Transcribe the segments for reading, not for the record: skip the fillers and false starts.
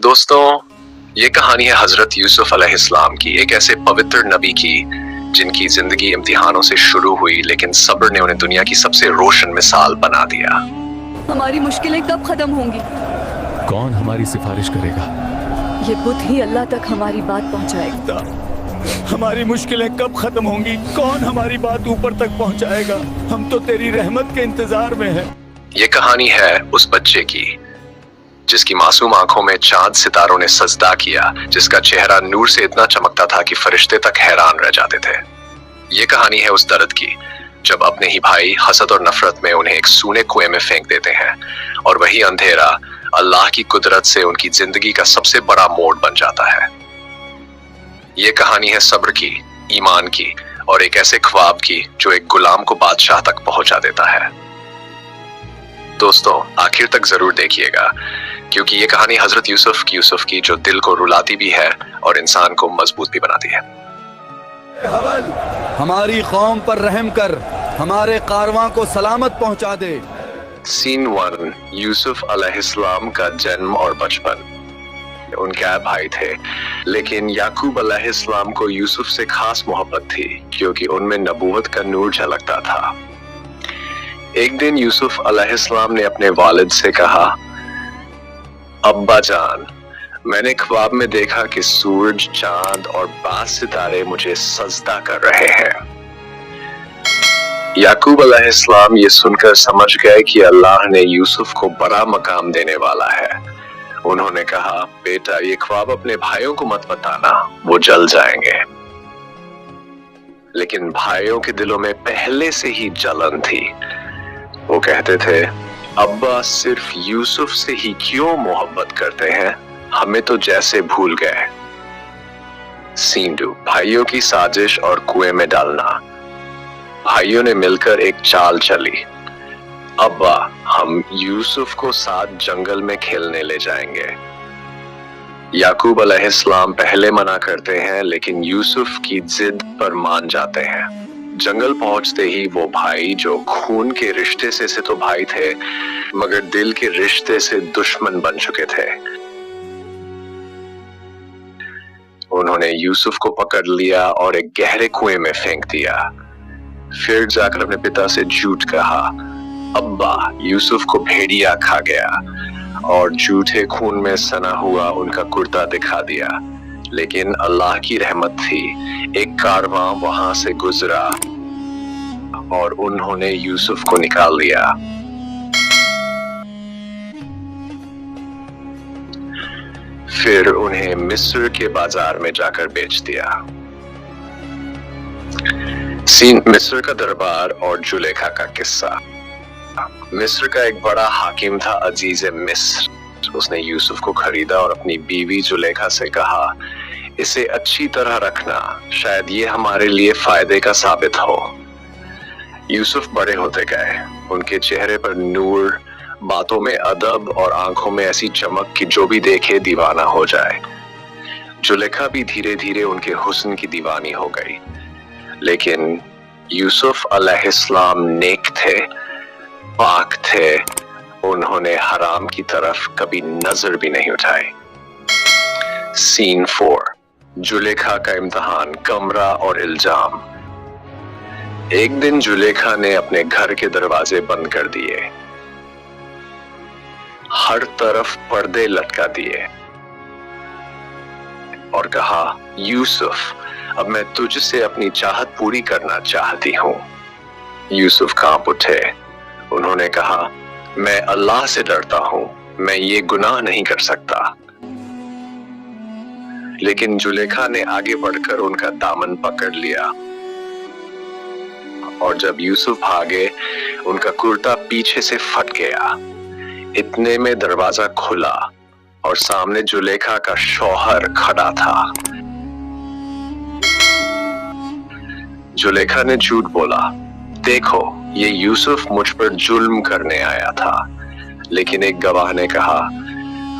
दोस्तों, ये कहानी है हजरत यूसुफ अलैहिस्सलाम की, एक ऐसे पवित्र नबी की जिनकी जिंदगी इम्तिहानों से शुरू हुई, लेकिन सब्र ने उन्हें दुनिया की सबसे रोशन मिसाल बना दिया। हमारी मुश्किलें कब खत्म होंगी? कौन हमारी सिफारिश करेगा? ये बुत ही अल्लाह तक हमारी बात पहुंचाएगा। हमारी मुश्किलें कब खत्म होंगी? कौन हमारी बात ऊपर तक पहुंचाएगा? हम तो तेरी रहमत के इंतजार में हैं। ये कहानी है उस बच्चे की जिसकी मासूम आंखों में चांद सितारों ने सजदा किया, जिसका चेहरा नूर से इतना चमकता था कि फरिश्ते तक हैरान रह जाते थे। ये कहानी है उस दर्द की जब अपने ही भाई हसद और नफरत में उन्हें एक सूने कुएं में फेंक देते हैं, और वही अंधेरा अल्लाह की कुदरत से उनकी जिंदगी का सबसे बड़ा मोड़ बन जाता है। ये कहानी है सब्र की, ईमान की, और एक ऐसे ख्वाब की जो एक गुलाम को बादशाह तक पहुंचा देता है। दोस्तों, आखिर तक जरूर देखिएगा, क्योंकि ये कहानी हजरत यूसुफ की जो दिल को रुलाती भी है और इंसान को मजबूत भी बनाती है। हमारी कौम पर रहम कर, हमारे कारवां को सलामत पहुंचा दे। सीन 1, यूसुफ अलैहिस्सलाम का जन्म और बचपन। उनके भाई थे, लेकिन याकूब अलैहिस्सलाम को यूसुफ से खास मोहब्बत थी क्योंकि उनमें नबूवत का नूर झलकता था। एक दिन यूसुफ अलैहिस्सलाम ने अपने वालिद से कहा, अब्बा जान, मैंने ख्वाब में देखा कि सूरज, चांद और 12 सितारे मुझे सजदा कर रहे हैं। याकूब अलैहिस्सलाम ये सुनकर समझ गए कि अल्लाह ने यूसुफ को बड़ा मकाम देने वाला है। उन्होंने कहा, बेटा, ये ख्वाब अपने भाइयों को मत बताना, वो जल जाएंगे। लेकिन भाइयों के दिलों में पहले से ही जलन थी। वो कहते थे, अब्बा सिर्फ यूसुफ से ही क्यों मोहब्बत करते हैं, हमें तो जैसे भूल गए। सीन 2, भाइयों की साजिश और कुएं में डालना। भाइयों ने मिलकर एक चाल चली। अब्बा, हम यूसुफ को साथ जंगल में खेलने ले जाएंगे। याकूब अलैहिस्सलाम पहले मना करते हैं, लेकिन यूसुफ की जिद पर मान जाते हैं। जंगल पहुंचते ही वो भाई जो खून के रिश्ते से तो भाई थे, मगर दिल के रिश्ते से दुश्मन बन चुके थे। उन्होंने यूसुफ को पकड़ लिया और एक गहरे कुएं में फेंक दिया। फिर जाकर अपने पिता से झूठ कहा, अब्बा, यूसुफ को भेड़िया खा गया, और झूठे खून में सना हुआ उनका कुर्ता दिखा दिया। लेकिन अल्लाह की रहमत थी, एक कारवां वहां से गुजरा और उन्होंने यूसुफ को निकाल लिया। फिर उन्हें मिस्र के बाजार में जाकर बेच दिया। सीन मिस्र का दरबार और जुलेखा का किस्सा। मिस्र का एक बड़ा हाकिम था, अजीज मिस्र। उसने यूसुफ को खरीदा और अपनी बीवी जुलेखा से कहा, इसे अच्छी तरह रखना, शायद ये हमारे लिए फायदे का साबित हो। यूसुफ बड़े होते गए, उनके चेहरे पर नूर, बातों में अदब और आंखों में ऐसी चमक कि जो भी देखे दीवाना हो जाए। जुलेखा भी धीरे धीरे उनके हुस्न की दीवानी हो गई। लेकिन यूसुफ अलैहिस्सलाम नेक थे, पाक थे, उन्होंने हराम की तरफ कभी नजर भी नहीं उठाई। सीन 4, जुलेखा का इम्तिहान, कमरा और इल्जाम। एक दिन जुलेखा ने अपने घर के दरवाजे बंद कर दिए, हर तरफ पर्दे लटका दिए और कहा, यूसुफ, अब मैं तुझसे अपनी चाहत पूरी करना चाहती हूँ। यूसुफ कांप उठे। उन्होंने कहा, मैं अल्लाह से डरता हूँ, मैं ये गुनाह नहीं कर सकता। लेकिन जुलेखा ने आगे बढ़कर उनका दामन पकड़ लिया, और जब यूसुफ भागे, उनका कुर्ता पीछे से फट गया। इतने में दरवाजा खुला और सामने जुलेखा का शौहर खड़ा था। जुलेखा ने झूठ बोला, देखो, ये यूसुफ मुझ पर जुल्म करने आया था। लेकिन एक गवाह ने कहा,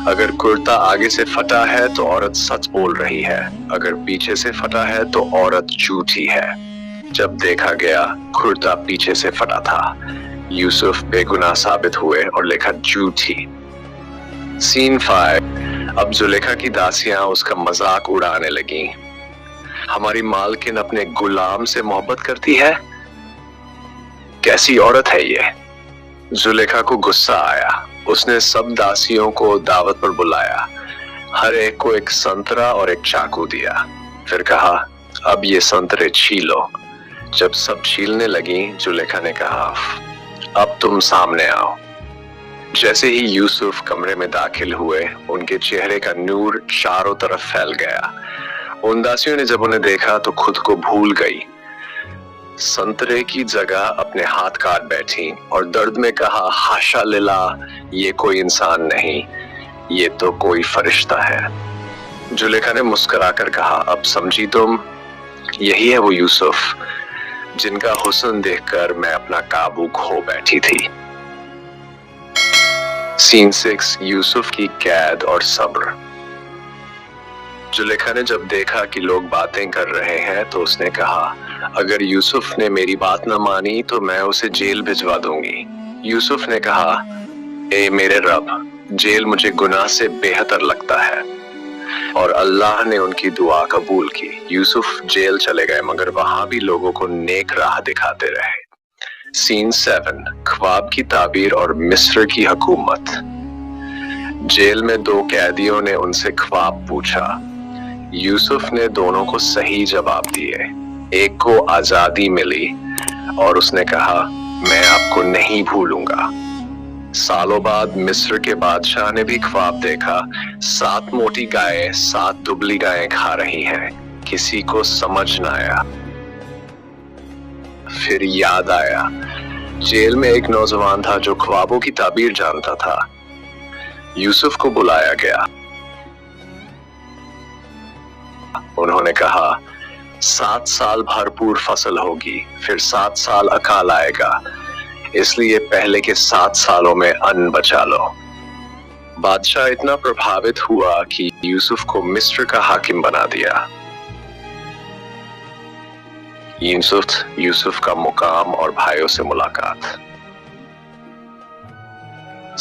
अगर कुर्ता आगे से फटा है तो औरत सच बोल रही है, अगर पीछे से फटा है तो औरत झूठी है। जब देखा गया, कुर्ता पीछे से फटा था। यूसुफ बेगुनाह साबित हुए और लिखा झूठी। सीन 5, अब जुलेखा की दासियां उसका मजाक उड़ाने लगी। हमारी मालकिन अपने गुलाम से मोहब्बत करती है, कैसी औरत है ये। जुलेखा को गुस्सा आया। उसने सब दासियों को दावत पर बुलाया, हर एक को एक संतरा और एक चाकू दिया। फिर कहा, अब ये संतरे छीलो। जब सब छीलने लगी, जुलेखा ने कहा, अब तुम सामने आओ। जैसे ही यूसुफ कमरे में दाखिल हुए, उनके चेहरे का नूर चारों तरफ फैल गया। उन दासियों ने जब उन्हें देखा तो खुद को भूल गई। संतरे की जगह अपने हाथ काट बैठी और दर्द में कहा, हाशा लिल्लाह, ये कोई इंसान नहीं, ये तो कोई फरिश्ता है। जुलेखा ने मुस्कुराकर कहा, अब समझी तुम, यही है वो यूसुफ जिनका हुस्न देखकर मैं अपना काबू खो बैठी थी। सीन 6, यूसुफ की कैद और सब्र। जुलेखा ने जब देखा कि लोग बातें कर रहे हैं तो उसने कहा, अगर यूसुफ ने मेरी बात न मानी तो मैं उसे जेल भिजवा दूंगी। यूसुफ ने कहा, ए मेरे रब, जेल मुझे गुनाह से बेहतर लगता है। और अल्लाह ने उनकी दुआ कबूल की। यूसुफ जेल चले गए, मगर वहां भी लोगों को नेक राह दिखाते रहे। सीन 7, ख्वाब की ताबीर और मिस्र की हुकूमत। जेल में 2 कैदियों ने उनसे ख्वाब पूछा। यूसुफ ने दोनों को सही जवाब दिए। एक को आजादी मिली और उसने कहा, मैं आपको नहीं भूलूंगा। सालों बाद मिस्र के बादशाह ने भी ख्वाब देखा, 7 मोटी गायें 7 दुबली गायें खा रही हैं। किसी को समझ न आया। फिर याद आया, जेल में एक नौजवान था जो ख्वाबों की ताबीर जानता था। यूसुफ को बुलाया गया। उन्होंने कहा, 7 साल भरपूर फसल होगी, फिर 7 साल अकाल आएगा, इसलिए पहले के 7 सालों में अन्न बचा लो। बादशाह इतना प्रभावित हुआ कि यूसुफ को मिस्र का हाकिम बना दिया। यूसुफ का मुकाम और भाइयों से मुलाकात।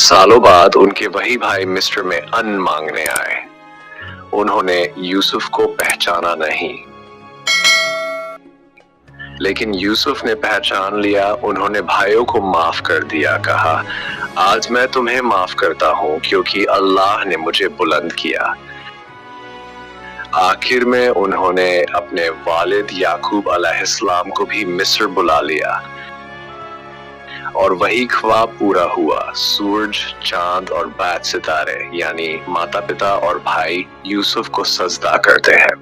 सालों बाद उनके वही भाई मिस्र में अन्न मांगने आए। उन्होंने यूसुफ को पहचाना नहीं, लेकिन यूसुफ ने पहचान लिया। उन्होंने भाइयों को माफ कर दिया। कहा, आज मैं तुम्हें माफ करता हूं क्योंकि अल्लाह ने मुझे बुलंद किया। आखिर में उन्होंने अपने वालिद याकूब अलैहिस्सलाम को भी मिस्र बुला लिया और वही ख्वाब पूरा हुआ। सूरज, चांद और 5 सितारे यानी माता पिता और भाई यूसुफ को सजदा करते हैं।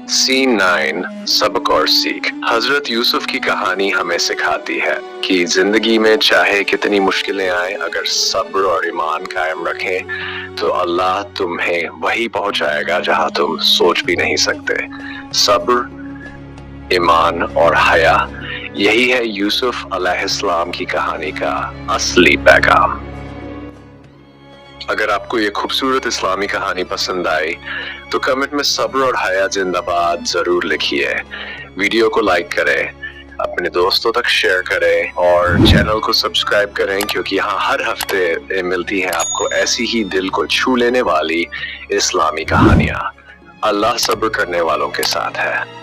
सीन 9, सबक और सीख। हजरत यूसुफ की कहानी हमें सिखाती है कि जिंदगी में चाहे कितनी मुश्किलें आए, अगर सब्र और ईमान कायम रखें तो अल्लाह तुम्हें वही पहुंचाएगा जहां तुम सोच भी नहीं सकते। सब्र, ईमान और हया, यही है यूसुफ अलैहिस्सलाम की कहानी का असली पैगाम। अगर आपको ये खूबसूरत इस्लामी कहानी पसंद आई तो कमेंट में सब्र और हया जिंदाबाद जरूर लिखिए। वीडियो को लाइक करें, अपने दोस्तों तक शेयर करें और चैनल को सब्सक्राइब करें, क्योंकि यहाँ हर हफ्ते मिलती हैं आपको ऐसी ही दिल को छू लेने वाली इस्लामी कहानियाँ। अल्लाह सब्र करने वालों के साथ है।